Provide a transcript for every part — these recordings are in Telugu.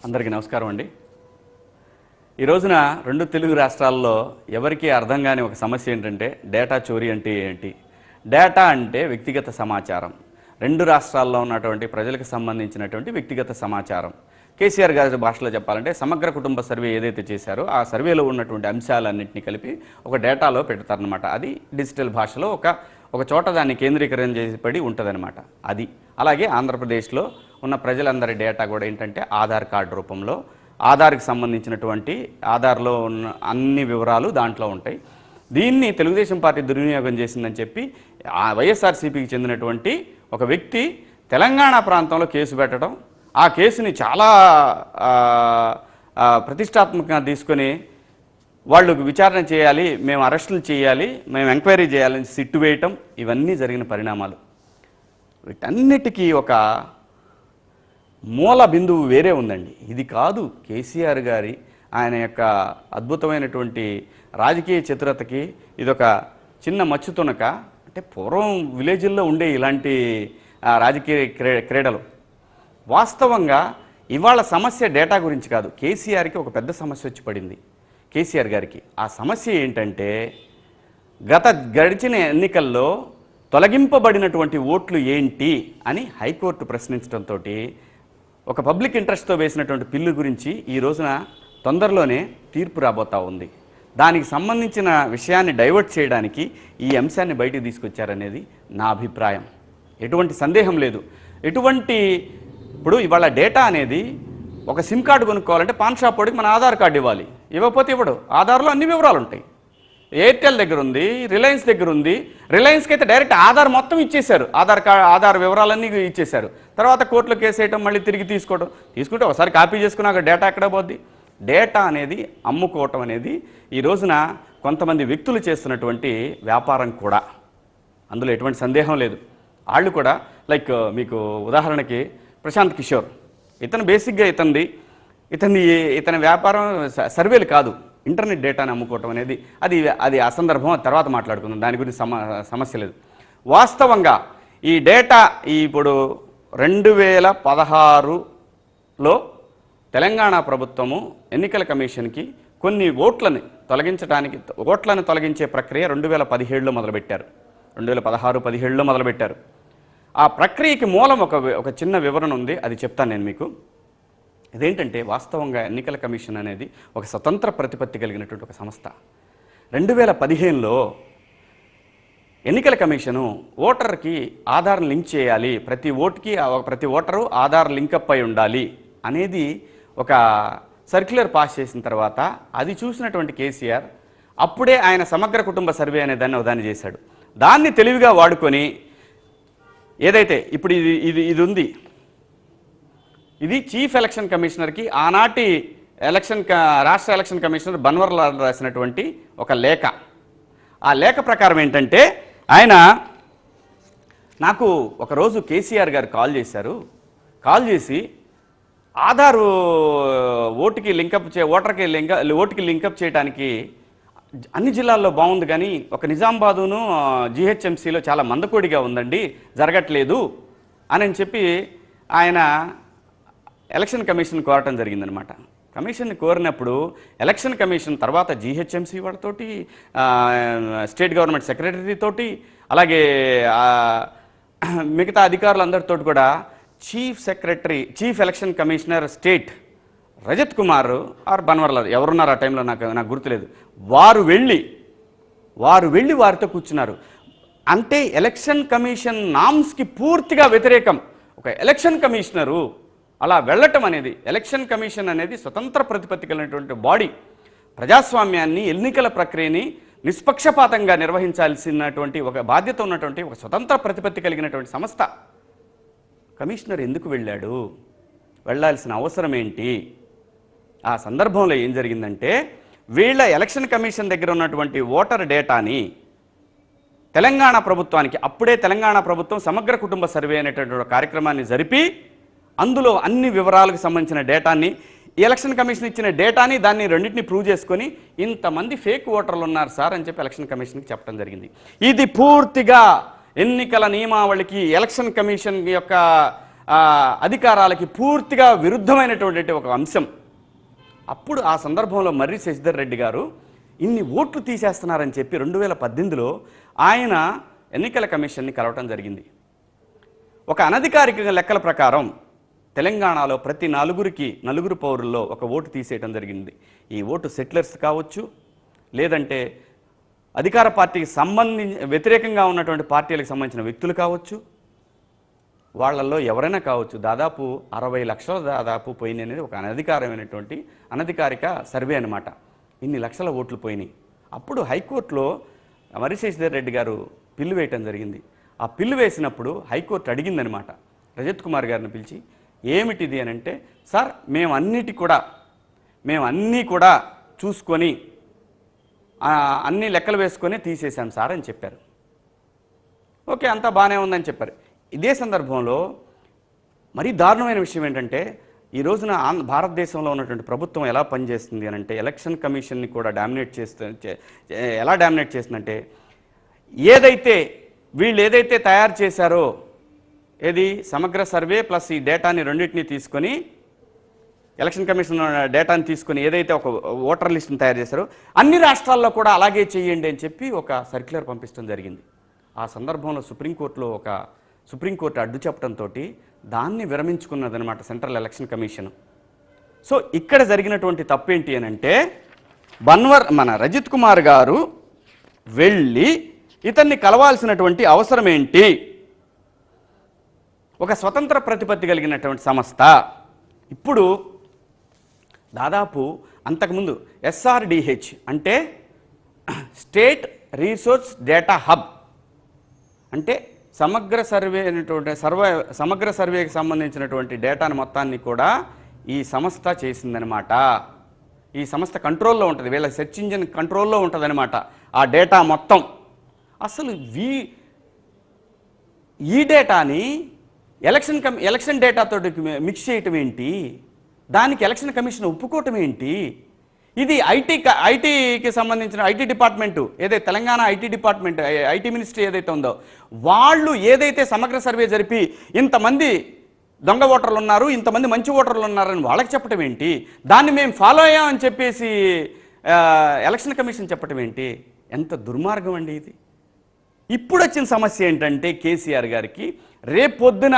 అందరికీ నమస్కారం అండి. ఈ రోజున రెండు తెలుగు రాష్ట్రాల్లో ఎవరికీ అర్థం కాని ఒక సమస్య ఏంటంటే డేటా చోరీ అంటే ఏంటి. డేటా అంటే వ్యక్తిగత సమాచారం. రెండు రాష్ట్రాల్లో ఉన్నటువంటి ప్రజలకు సంబంధించినటువంటి వ్యక్తిగత సమాచారం. కేసీఆర్ గారి భాషలో చెప్పాలంటే సమగ్ర కుటుంబ సర్వే ఏదైతే చేశారో ఆ సర్వేలో ఉన్నటువంటి అంశాలన్నింటినీ కలిపి ఒక డేటాలో పెడతారనమాట. అది డిజిటల్ భాషలో ఒక చోట దాన్ని కేంద్రీకరణ చేసి ఉంటుందన్నమాట. అది అలాగే ఆంధ్రప్రదేశ్లో ఉన్న ప్రజలందరి డేటా కూడా ఏంటంటే ఆధార్ కార్డు రూపంలో ఆధార్కి సంబంధించినటువంటి ఆధార్లో ఉన్న అన్ని వివరాలు దాంట్లో ఉంటాయి. దీన్ని తెలుగుదేశం పార్టీ దుర్వినియోగం చేసిందని చెప్పి వైఎస్ఆర్సీపీకి చెందినటువంటి ఒక వ్యక్తి తెలంగాణ ప్రాంతంలో కేసు పెట్టడం, ఆ కేసుని చాలా ప్రతిష్టాత్మకంగా తీసుకొని వాళ్ళు విచారణ చేయాలి, మేము అరెస్టులు చేయాలి, మేము ఎంక్వైరీ చేయాలని సిట్టు వేయటం, ఇవన్నీ జరిగిన పరిణామాలు. వీటన్నిటికీ ఒక మూల బిందువు వేరే ఉందండి. ఇది కాదు కేసీఆర్ గారి ఆయన యొక్క అద్భుతమైనటువంటి రాజకీయ చతురతకి ఇదొక చిన్న మచ్చుతునక. అంటే పూర్వం విలేజ్ల్లో ఉండే ఇలాంటి రాజకీయ క్రీడలు. వాస్తవంగా ఇవాళ సమస్య డేటా గురించి కాదు, కేసీఆర్కి ఒక పెద్ద సమస్య వచ్చి పడింది. కేసీఆర్ గారికి ఆ సమస్య ఏంటంటే గడిచిన ఎన్నికల్లో తొలగింపబడినటువంటి ఓట్లు ఏంటి అని హైకోర్టు ప్రశ్నించడంతో ఒక పబ్లిక్ ఇంట్రెస్ట్తో వేసినటువంటి బిల్లు గురించి ఈ రోజున తొందరలోనే తీర్పు రాబోతా ఉంది. దానికి సంబంధించిన విషయాన్ని డైవర్ట్ చేయడానికి ఈ అంశాన్ని బయటికి తీసుకొచ్చారనేది నా అభిప్రాయం. ఎటువంటి సందేహం లేదు. ఇప్పుడు ఇవాళ డేటా అనేది ఒక సిమ్ కార్డు కొనుక్కోవాలంటే పాన్ షాప్ వాడికి మన ఆధార్ కార్డు ఇవ్వాలి, ఇవ్వకపోతే ఇవ్వడు. ఆధార్లో అన్ని వివరాలు ఉంటాయి. ఎయిర్టెల్ దగ్గర ఉంది, రిలయన్స్ దగ్గర ఉంది. రిలయన్స్కి అయితే డైరెక్ట్ ఆధార్ మొత్తం ఇచ్చేశారు, ఆధార్ వివరాలన్నీ ఇచ్చేశారు. తర్వాత కోర్టులో కేసు వేయటం, మళ్ళీ తిరిగి తీసుకుంటే ఒకసారి కాపీ చేసుకున్నాక డేటా ఎక్కడ పోద్ది. డేటా అనేది అమ్ముకోవటం అనేది ఈ రోజున కొంతమంది వ్యక్తులు చేస్తున్నటువంటి వ్యాపారం కూడా, అందులో ఎటువంటి సందేహం లేదు. వాళ్ళు కూడా లైక్ మీకు ఉదాహరణకి ప్రశాంత్ కిషోర్, ఇతను బేసిక్గా ఇతని వ్యాపారం సర్వేలు కాదు, ఇంటర్నెట్ డేటాని అమ్ముకోవటం అనేది అది ఆ సందర్భం తర్వాత మాట్లాడుకుందాం, దాని గురించి సమస్య లేదు. వాస్తవంగా ఈ డేటా ఇప్పుడు 2016లో తెలంగాణ ప్రభుత్వము ఎన్నికల కమిషన్కి కొన్ని ఓట్లను తొలగించే ప్రక్రియ 2017లో మొదలుపెట్టారు. 2016-17లో మొదలుపెట్టారు. ఆ ప్రక్రియకి మూలం ఒక చిన్న వివరణ ఉంది, అది చెప్తాను నేను మీకు. ఇదేంటంటే వాస్తవంగా ఎన్నికల కమిషన్ అనేది ఒక స్వతంత్ర ప్రతిపత్తి కలిగినటువంటి ఒక సంస్థ. 2015లో ఎన్నికల కమిషను ఓటర్కి ఆధార్ లింక్ చేయాలి, ప్రతి ఓటరు ఆధార్ లింకప్ అయి ఉండాలి అనేది ఒక సర్క్యులర్ పాస్ చేసిన తర్వాత అది చూసినటువంటి కేసీఆర్ అప్పుడే ఆయన సమగ్ర కుటుంబ సర్వే అనే దాన్ని చేశాడు. దాన్ని తెలివిగా వాడుకొని ఏదైతే ఇప్పుడు ఇది ఉంది, ఇది చీఫ్ ఎలక్షన్ కమిషనర్కి ఆనాటి రాష్ట్ర ఎలక్షన్ కమిషనర్ బన్వర్లాల్ రాసినటువంటి ఒక లేఖ. ఆ లేఖ ప్రకారం ఏంటంటే ఆయన నాకు ఒకరోజు కేసీఆర్ గారు కాల్ చేసి ఆధార్ ఓటుకి లింకప్ చేయడానికి అన్ని జిల్లాల్లో బాగుంది, కానీ ఒక నిజామాబాదును జిహెచ్ఎంసీలో చాలా మందకోడిగా ఉందండి, జరగట్లేదు అని చెప్పి ఆయన ఎలక్షన్ కమిషన్ కోరటం జరిగిందనమాట. కమిషన్ని కోరినప్పుడు ఎలక్షన్ కమిషన్ తర్వాత జిహెచ్ఎంసీ వాళ్ళతోటి, స్టేట్ గవర్నమెంట్ సెక్రటరీతోటి, అలాగే మిగతా అధికారులందరితో కూడా chief election commissioner state Rajat Kumar or Bhanwarlal ఎవరున్నారు ఆ టైంలో నాకు గుర్తులేదు, వారు వెళ్ళి వారితో కూర్చున్నారు. అంటే ఎలక్షన్ కమిషన్ నామ్స్కి పూర్తిగా వ్యతిరేకం ఒక ఎలక్షన్ కమిషనరు అలా వెళ్ళటం అనేది. ఎలక్షన్ కమిషన్ అనేది స్వతంత్ర ప్రతిపత్తి కలిగినటువంటి బాడీ, ప్రజాస్వామ్యాన్ని ఎన్నికల ప్రక్రియని నిష్పక్షపాతంగా నిర్వహించాల్సినటువంటి ఒక బాధ్యత ఉన్నటువంటి ఒక స్వతంత్ర ప్రతిపత్తి కలిగినటువంటి సంస్థ. కమిషనర్ ఎందుకు వెళ్ళాడు, వెళ్ళాల్సిన అవసరం ఏంటి? ఆ సందర్భంలో ఏం జరిగిందంటే వీళ్ళ ఎలక్షన్ కమిషన్ దగ్గర ఉన్నటువంటి ఓటర్ డేటాని తెలంగాణ ప్రభుత్వానికి, అప్పుడే తెలంగాణ ప్రభుత్వం సమగ్ర కుటుంబ సర్వే అనేటువంటి కార్యక్రమాన్ని జరిపి అందులో అన్ని వివరాలకు సంబంధించిన డేటాని, ఎలక్షన్ కమిషన్ ఇచ్చిన డేటాని దాన్ని రెండింటిని ప్రూవ్ చేసుకొని ఇంతమంది ఫేక్ ఓటర్లు ఉన్నారు సార్ అని చెప్పి ఎలక్షన్ కమిషన్కి చెప్పడం జరిగింది. ఇది పూర్తిగా ఎన్నికల నియమావళికి, ఎలక్షన్ కమిషన్ యొక్క అధికారాలకి పూర్తిగా విరుద్ధమైనటువంటి ఒక అంశం. అప్పుడు ఆ సందర్భంలో మర్రి శశిధర్ రెడ్డి గారు ఇన్ని ఓట్లు తీసేస్తున్నారని చెప్పి 2018లో ఆయన ఎన్నికల కమిషన్ని కలవటం జరిగింది. ఒక అనధికారిక లెక్కల ప్రకారం తెలంగాణలో ప్రతి నలుగురు పౌరుల్లో ఒక ఓటు తీసేయటం జరిగింది. ఈ ఓటు సెటిలర్స్ కావచ్చు, లేదంటే అధికార పార్టీకి వ్యతిరేకంగా ఉన్నటువంటి పార్టీలకు సంబంధించిన వ్యక్తులు కావచ్చు, వాళ్ళల్లో ఎవరైనా కావచ్చు. దాదాపు 60 లక్షల దాదాపు పోయినాయి అనేది ఒక అనధికారిక సర్వే అనమాట. ఇన్ని లక్షల ఓట్లు పోయినాయి. అప్పుడు హైకోర్టులో మర్రి శశిధర్ రెడ్డి గారు పిల్లు వేయటం జరిగింది. ఆ పిల్లు వేసినప్పుడు హైకోర్టు అడిగిందనమాట రజత్ కుమార్ గారిని పిలిచి, ఏమిటిది అని అంటే, సార్ మేము అన్నీ కూడా చూసుకొని అన్ని లెక్కలు వేసుకొని తీసేశాం సార్ అని చెప్పారు. ఓకే, అంతా బాగానే ఉందని చెప్పారు. ఇదే సందర్భంలో మరీ దారుణమైన విషయం ఏంటంటే, ఈ రోజున భారతదేశంలో ఉన్నటువంటి ప్రభుత్వం ఎలా పనిచేస్తుంది అని అంటే, ఎలక్షన్ కమిషన్ని కూడా ఎలా డామినేట్ చేస్తుందంటే, వీళ్ళు ఏదైతే తయారు చేశారో, ఏది సమగ్ర సర్వే ప్లస్ ఈ డేటాని రెండింటినీ తీసుకొని, ఎలక్షన్ కమిషన్ డేటాని తీసుకొని ఏదైతే ఒక ఓటర్ లిస్ట్ని తయారు చేశారో అన్ని రాష్ట్రాల్లో కూడా అలాగే చేయండి అని చెప్పి ఒక సర్క్యులర్ పంపించడం జరిగింది. ఆ సందర్భంలో సుప్రీంకోర్టు అడ్డు చెప్పడంతో దాన్ని విరమించుకున్నదనమాట సెంట్రల్ ఎలక్షన్ కమిషన్. సో ఇక్కడ జరిగినటువంటి తప్పేంటి అని అంటే, మన రజత్ కుమార్ గారు వెళ్ళి ఇతన్ని కలవాల్సినటువంటి అవసరం ఏంటి? ఒక స్వతంత్ర ప్రతిపత్తి కలిగినటువంటి సంస్థ. ఇప్పుడు దాదాపు అంతకుముందు SRDH అంటే స్టేట్ రీసోర్స్ డేటా హబ్ అంటే సమగ్ర సర్వేకి సంబంధించినటువంటి డేటాను మొత్తాన్ని కూడా ఈ సంస్థ చేసిందనమాట. ఈ సంస్థ కంట్రోల్లో ఉంటుంది, వీళ్ళ సెర్చ్ ఇంజిన్ కంట్రోల్లో ఉంటుందన్నమాట ఆ డేటా మొత్తం. అసలు ఈ డేటాని ఎలక్షన్ డేటాతో మిక్స్ చేయటం ఏంటి? దానికి ఎలక్షన్ కమిషన్ ఒప్పుకోవటం ఏంటి? ఇది ఐటీకి సంబంధించిన ఐటీ డిపార్ట్మెంటు ఏదైతే తెలంగాణ ఐటీ మినిస్ట్రీ ఏదైతే ఉందో, వాళ్ళు ఏదైతే సమగ్ర సర్వే జరిపి ఇంతమంది దొంగ ఓటర్లు ఉన్నారు, ఇంతమంది మంచి ఓటర్లు ఉన్నారని వాళ్ళకి చెప్పటం ఏంటి? దాన్ని మేము ఫాలో అయ్యామని చెప్పేసి ఎలక్షన్ కమిషన్ చెప్పటం ఏంటి? ఎంత దుర్మార్గం అండి ఇది. ఇప్పుడు వచ్చిన సమస్య ఏంటంటే, కేసీఆర్ గారికి రేపొద్దున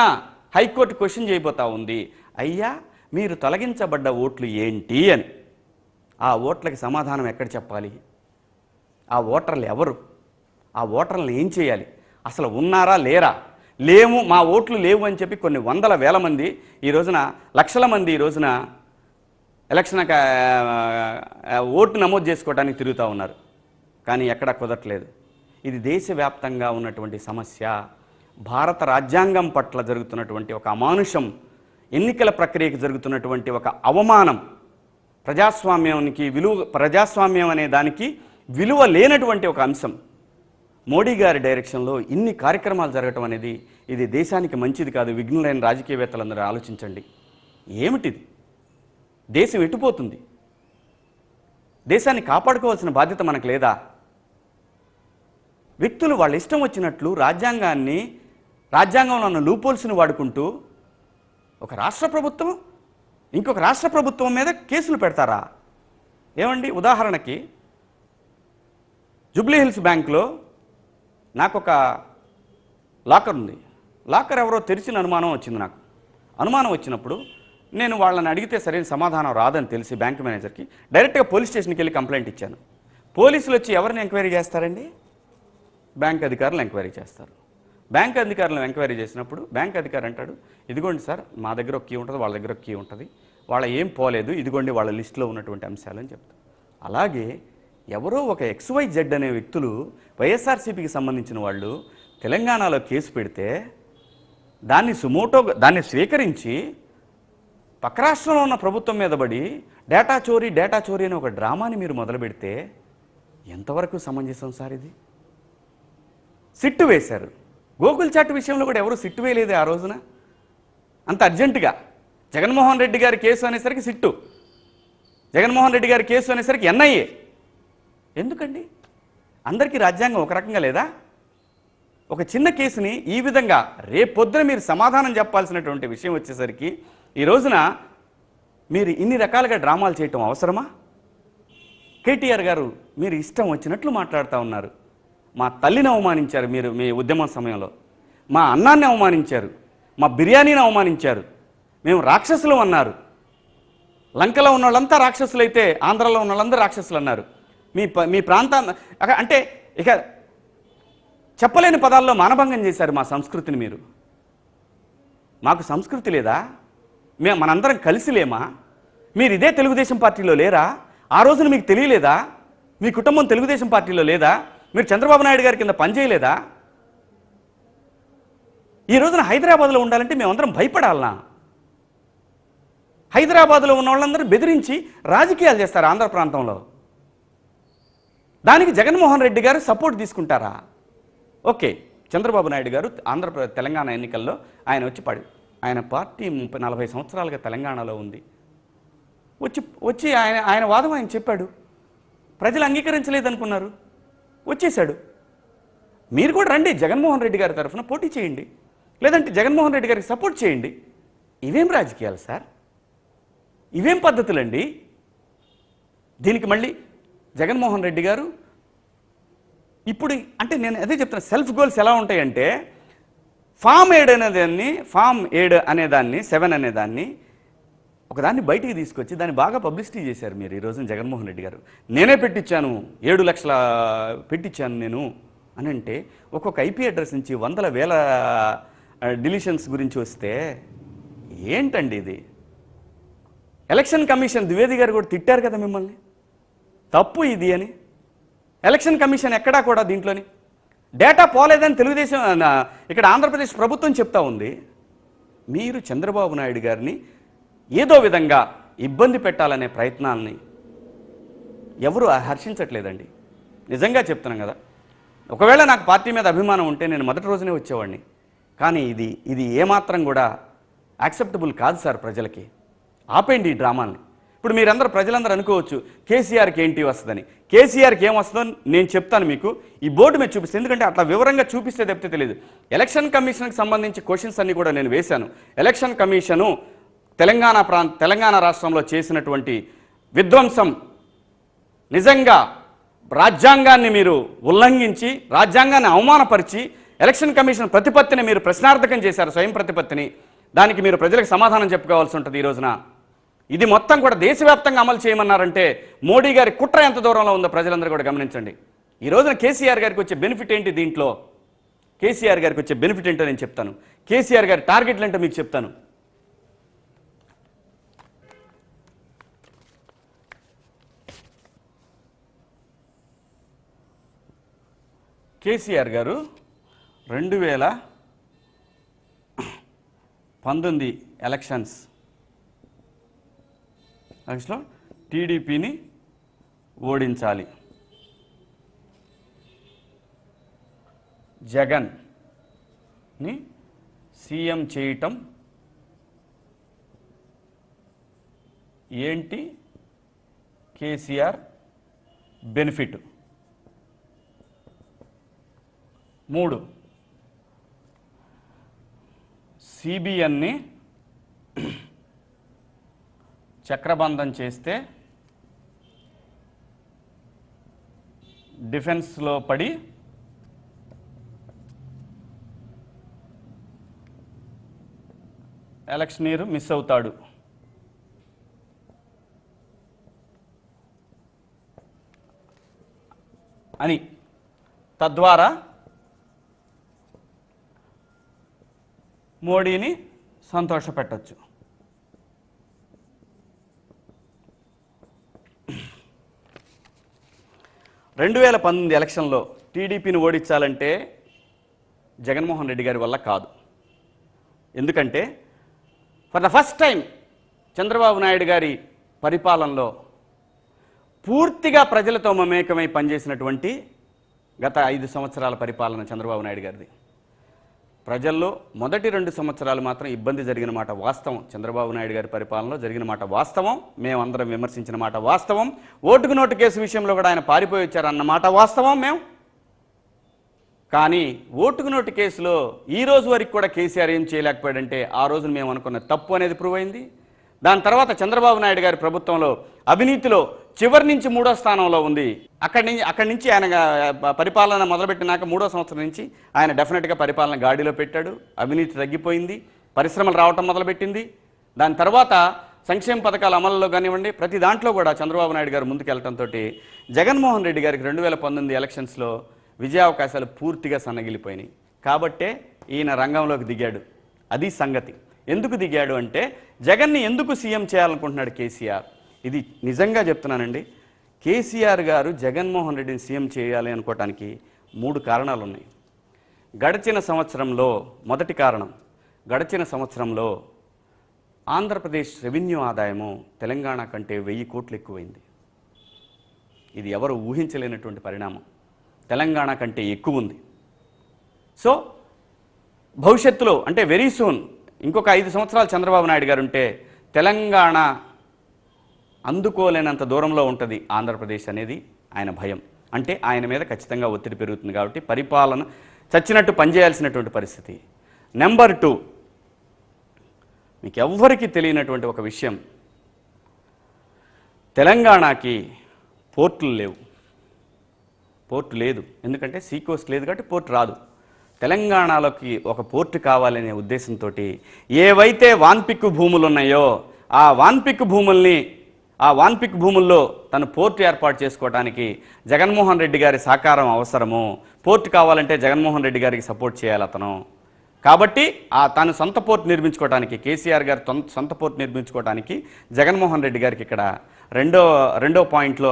హైకోర్టు క్వశ్చన్ చేయబోతా ఉంది, అయ్యా మీరు తొలగించబడ్డ ఓట్లు ఏంటి అని. ఆ ఓట్లకి సమాధానం ఎక్కడ చెప్పాలి? ఆ ఓటర్లు ఎవరు? ఆ ఓటర్లను ఏం చేయాలి? అసలు ఉన్నారా లేరా? లేవు, మా ఓట్లు లేవు అని చెప్పి కొన్ని వందల వేల మంది ఈ రోజున, లక్షల మంది ఈ రోజున ఎలక్షన్ ఓటు నమోదు చేసుకోవడానికి తిరుగుతూ ఉన్నారు. కానీ ఎక్కడా కుదరట్లేదు. ఇది దేశవ్యాప్తంగా ఉన్నటువంటి సమస్య. భారత రాజ్యాంగం పట్ల జరుగుతున్నటువంటి ఒక అమానుషం, ఎన్నికల ప్రక్రియకు జరుగుతున్నటువంటి ఒక అవమానం, ప్రజాస్వామ్యం అనే దానికి విలువ లేనటువంటి ఒక అంశం. మోడీ గారి డైరెక్షన్లో ఇన్ని కార్యక్రమాలు జరగటం అనేది ఇది దేశానికి మంచిది కాదు. విఘ్నులైన రాజకీయవేత్తలందరూ ఆలోచించండి. ఏమిటిది? దేశం ఎటుపోతుంది? దేశాన్ని కాపాడుకోవాల్సిన బాధ్యత మనకు లేదా? వ్యక్తులు వాళ్ళ ఇష్టం వచ్చినట్లు రాజ్యాంగంలో ఉన్న లూపోల్స్ని వాడుకుంటూ ఒక రాష్ట్ర ప్రభుత్వం ఇంకొక రాష్ట్ర ప్రభుత్వం మీద కేసులు పెడతారా? ఏమండి, ఉదాహరణకి జూబ్లీ హిల్స్ బ్యాంక్లో నాకు ఒక లాకర్ ఉంది. లాకర్ ఎవరో తెరిచిన అనుమానం వచ్చింది. నాకు అనుమానం వచ్చినప్పుడు నేను వాళ్ళని అడిగితే సరైన సమాధానం రాదని తెలిసి బ్యాంక్ మేనేజర్కి డైరెక్ట్గా పోలీస్ స్టేషన్కి వెళ్ళి కంప్లైంట్ ఇచ్చాను. పోలీసులు వచ్చి ఎవరిని ఎంక్వైరీ చేస్తారండి? బ్యాంక్ అధికారులు ఎంక్వైరీ చేస్తారు. బ్యాంక్ అధికారులను ఎంక్వైరీ చేసినప్పుడు బ్యాంక్ అధికారి అంటాడు, ఇదిగోండి సార్, మా దగ్గర ఒక కీ ఉంటుంది, వాళ్ళ దగ్గర ఒక కీ ఉంటుంది, వాళ్ళ ఏం పోలేదు, ఇదిగోండి వాళ్ళ లిస్టులో ఉన్నటువంటి అంశాలు అని చెప్తారు. అలాగే ఎవరో ఒక XYZ అనే వ్యక్తులు వైఎస్ఆర్సీపీకి సంబంధించిన వాళ్ళు తెలంగాణలో కేసు పెడితే దాన్ని స్వీకరించి పక్క రాష్ట్రంలో ఉన్న ప్రభుత్వం మీద పడి డేటా చోరీ అని ఒక డ్రామాని మీరు మొదలు పెడితే ఎంతవరకు సమంజసం సార్ ఇది? సిట్టు వేశారు. గూగుల్ చాట్ విషయంలో కూడా ఎవరు సిట్టు వేయలేదు ఆ రోజున. అంత అర్జెంటుగా జగన్మోహన్ రెడ్డి గారి కేసు అనేసరికి సిట్టు, జగన్మోహన్ రెడ్డి గారి కేసు అనేసరికి NIA. ఎందుకండి? అందరికీ రాజ్యాంగం ఒక రకంగా లేదా? ఒక చిన్న కేసుని ఈ విధంగా రేపొద్దున మీరు సమాధానం చెప్పాల్సినటువంటి విషయం వచ్చేసరికి ఈ రోజున మీరు ఇన్ని రకాలుగా డ్రామాలు చేయటం అవసరమా? కేటీఆర్ గారు మీరు ఇష్టం వచ్చినట్లు మాట్లాడుతూ ఉన్నారు. మా తల్లిని అవమానించారు మీరు మీ ఉద్యమం సమయంలో, మా అన్నాన్ని అవమానించారు, మా బిర్యానీని అవమానించారు, మేము రాక్షసులు అన్నారు. లంకలో ఉన్న వాళ్ళంతా రాక్షసులైతే ఆంధ్రలో ఉన్న వాళ్ళందరూ రాక్షసులు అన్నారు. మీ ప్రాంతాన్ని అంటే ఇక చెప్పలేని పదాల్లో మానభంగం చేశారు మా సంస్కృతిని మీరు. మాకు సంస్కృతి లేదా? మనందరం కలిసి లేమా? మీరు ఇదే తెలుగుదేశం పార్టీలో లేరా? ఆ రోజున మీకు తెలియలేదా? మీ కుటుంబం తెలుగుదేశం పార్టీలో లేదా? మీరు చంద్రబాబు నాయుడు గారి కింద పనిచేయలేదా? ఈ రోజున హైదరాబాద్లో ఉండాలంటే మేమందరం భయపడాలనా? హైదరాబాద్లో ఉన్న వాళ్ళందరూ బెదిరించి రాజకీయాలు చేస్తారు ఆంధ్ర ప్రాంతంలో. దానికి జగన్మోహన్ రెడ్డి గారు సపోర్ట్ తీసుకుంటారా? ఓకే, చంద్రబాబు నాయుడు గారు తెలంగాణ ఎన్నికల్లో ఆయన ఆయన పార్టీ 30-40 సంవత్సరాలుగా తెలంగాణలో ఉంది. వచ్చి ఆయన వాదం ఆయన చెప్పాడు. ప్రజలు అంగీకరించలేదనుకున్నారు, వచ్చేశాడు. మీరు కూడా రండి, జగన్మోహన్ రెడ్డి గారి తరఫున పోటీ చేయండి, లేదంటే జగన్మోహన్ రెడ్డి గారికి సపోర్ట్ చేయండి. ఇవేం రాజకీయాలు సార్? ఇవేం పద్ధతులండి? దీనికి మళ్ళీ జగన్మోహన్ రెడ్డి గారు ఇప్పుడు అంటే నేను అదే చెప్తున్నా, సెల్ఫ్ గోల్స్ ఎలా ఉంటాయంటే ఫామ్ 8 అనేదాన్ని 7 అనేదాన్ని ఒకదాన్ని బయటికి తీసుకొచ్చి దాన్ని బాగా పబ్లిసిటీ చేశారు మీరు ఈరోజు జగన్మోహన్ రెడ్డి గారు. నేనే పెట్టించాను, 7 లక్షల పెట్టించాను నేను అని అంటే ఒక్కొక్క ఐపీ అడ్రస్ నుంచి వందల వేల డిలీషన్స్ గురించి వస్తే ఏంటండి ఇది? ఎలక్షన్ కమిషన్ ద్వివేది గారు కూడా తిట్టారు కదా మిమ్మల్ని, తప్పు ఇది అని. ఎలక్షన్ కమిషన్ ఎక్కడా కూడా దీంట్లోని డేటా పోలేదని తెలుగుదేశం ఇక్కడ ఆంధ్రప్రదేశ్ ప్రభుత్వం చెప్తా ఉంది. మీరు చంద్రబాబు నాయుడు గారిని ఏదో విధంగా ఇబ్బంది పెట్టాలనే ప్రయత్నాలని ఎవరు హర్షించట్లేదండి. నిజంగా చెప్తున్నాం కదా. ఒకవేళ నాకు పార్టీ మీద అభిమానం ఉంటే నేను మొదటి రోజునే వచ్చేవాడిని. కానీ ఇది ఏమాత్రం కూడా యాక్సెప్టబుల్ కాదు సార్. ప్రజలకి ఆపేయండి ఈ డ్రామాల్ని. ఇప్పుడు మీరందరూ ప్రజలందరూ అనుకోవచ్చు కేసీఆర్కి ఏంటి వస్తుందని. కేసీఆర్కి ఏం వస్తుందో నేను చెప్తాను మీకు, ఈ బోర్డు మీద చూపిస్తాను. ఎందుకంటే అట్లా వివరంగా చూపిస్తే తప్పితే తెలియదు. ఎలక్షన్ కమిషన్కి సంబంధించి క్వశ్చన్స్ అన్ని కూడా నేను వేశాను. ఎలక్షన్ కమిషను తెలంగాణ రాష్ట్రంలో చేసినటువంటి విధ్వంసం నిజంగా రాజ్యాంగాన్ని మీరు ఉల్లంఘించి, రాజ్యాంగాన్ని అవమానపరిచి, ఎలక్షన్ కమిషన్ ప్రతిపత్తిని మీరు ప్రశ్నార్థకం చేశారు, స్వయం ప్రతిపత్తిని. దానికి మీరు ప్రజలకు సమాధానం చెప్పుకోవాల్సి ఉంటుంది ఈ రోజున. ఇది మొత్తం కూడా దేశవ్యాప్తంగా అమలు చేయమన్నారంటే మోడీ గారి కుట్ర ఎంత దూరంలో ఉందో ప్రజలందరూ కూడా గమనించండి. ఈ రోజున కేసీఆర్ గారికి వచ్చే బెనిఫిట్ ఏంటి? దీంట్లో కేసీఆర్ గారికి వచ్చే బెనిఫిట్ ఏంటో నేను చెప్తాను. కేసీఆర్ గారి టార్గెట్లు ఏంటో మీకు చెప్తాను. కేసీఆర్ గారు 2019 ఎలక్షన్స్లో టీడీపీని ఓడించాలి, జగన్ని సీఎం చేయటం ఏంటి కేసీఆర్ బెనిఫిట్? 3, సిబిఎన్ని చక్రబంధం చేస్తే డిఫెన్స్లో పడి ఎలక్షనీరు మిస్ అవుతాడు అని, తద్వారా మోడీని సంతోషపెట్టచ్చు. రెండు 2019 ఎలక్షన్లో టీడీపీని ఓడించాలంటే జగన్మోహన్ రెడ్డి గారి వల్ల కాదు. ఎందుకంటే for the first time Chandrababu Naidu గారి పరిపాలనలో పూర్తిగా ప్రజలతో మమేకమై పనిచేసినటువంటి గత 5 సంవత్సరాల పరిపాలన చంద్రబాబు నాయుడు గారిది. ప్రజల్లో మొదటి 2 సంవత్సరాలు మాత్రం ఇబ్బంది జరిగిన మాట వాస్తవం. చంద్రబాబు నాయుడు గారి పరిపాలనలో జరిగిన మాట వాస్తవం. మేమందరం విమర్శించిన మాట వాస్తవం. ఓటుకు నోటు కేసు విషయంలో కూడా ఆయన పారిపోయి వచ్చారన్న మాట వాస్తవం. మేము కానీ ఓటుకు నోటు కేసులో ఈ రోజు వరకు కూడా కేసీఆర్ ఏం చేయలేకపోయాడంటే ఆ రోజున మేము అనుకున్న తప్పు అనేది ప్రూవ్ అయింది. దాని తర్వాత చంద్రబాబు నాయుడు గారి ప్రభుత్వంలో అవినీతిలో చివరి నుంచి 3వ స్థానంలో ఉంది. అక్కడి నుంచి ఆయన పరిపాలన మొదలుపెట్టినాక 3వ సంవత్సరం నుంచి ఆయన డెఫినెట్గా పరిపాలన గాడిలో పెట్టాడు. అవినీతి తగ్గిపోయింది, పరిశ్రమలు రావటం మొదలుపెట్టింది. దాని తర్వాత సంక్షేమ పథకాల అమలులో కానివ్వండి, ప్రతి దాంట్లో కూడా చంద్రబాబు నాయుడు గారు ముందుకెళ్లడంతో జగన్మోహన్ రెడ్డి గారికి 2019 ఎలక్షన్స్లో విజయావకాశాలు పూర్తిగా సన్నగిలిపోయినాయి. కాబట్టే ఈయన రంగంలోకి దిగాడు. అది సంగతి. ఎందుకు దిగాడు అంటే జగన్ని ఎందుకు సీఎం చేయాలనుకుంటున్నాడు కేసీఆర్. ఇది నిజంగా చెప్తున్నానండి. కేసీఆర్ గారు జగన్మోహన్ రెడ్డిని సీఎం చేయాలి అనుకోవటానికి 3 కారణాలు ఉన్నాయి. గడిచిన సంవత్సరంలో మొదటి కారణం, గడిచిన సంవత్సరంలో ఆంధ్రప్రదేశ్ రెవెన్యూ ఆదాయము తెలంగాణ కంటే 1000 కోట్లు ఎక్కువైంది. ఇది ఎవరు ఊహించలేనటువంటి పరిణామం. తెలంగాణ కంటే ఎక్కువ ఉంది. సో భవిష్యత్తులో అంటే వెరీ సూన్ ఇంకొక 5 సంవత్సరాలు చంద్రబాబు నాయుడు గారు ఉంటే తెలంగాణ అందుకోలేనంత దూరంలో ఉంటుంది ఆంధ్రప్రదేశ్ అనేది ఆయన భయం. అంటే ఆయన మీద ఖచ్చితంగా ఒత్తిడి పెరుగుతుంది. కాబట్టి పరిపాలన చచ్చినట్టు పనిచేయాల్సినటువంటి పరిస్థితి. నెంబర్ 2, మీకు ఎవ్వరికీ తెలియనటువంటి ఒక విషయం, తెలంగాణకి పోర్టులు లేవు. పోర్టు లేదు, ఎందుకంటే సీ కోస్ట్ లేదు కాబట్టి పోర్టు రాదు. తెలంగాణలోకి ఒక పోర్టు కావాలనే ఉద్దేశంతో ఏవైతే వాన్పిక్కు భూములు ఉన్నాయో ఆ వాన్పిక్కు భూముల్లో తను పోర్టు ఏర్పాటు చేసుకోవడానికి జగన్మోహన్ రెడ్డి గారి సహకారం అవసరము. పోర్టు కావాలంటే జగన్మోహన్ రెడ్డి గారికి సపోర్ట్ చేయాలి అతను. కాబట్టి తను సొంత పోర్టు నిర్మించుకోవడానికి, కేసీఆర్ గారు సొంత పోర్టు నిర్మించుకోవడానికి జగన్మోహన్ రెడ్డి గారికి ఇక్కడ రెండో పాయింట్లో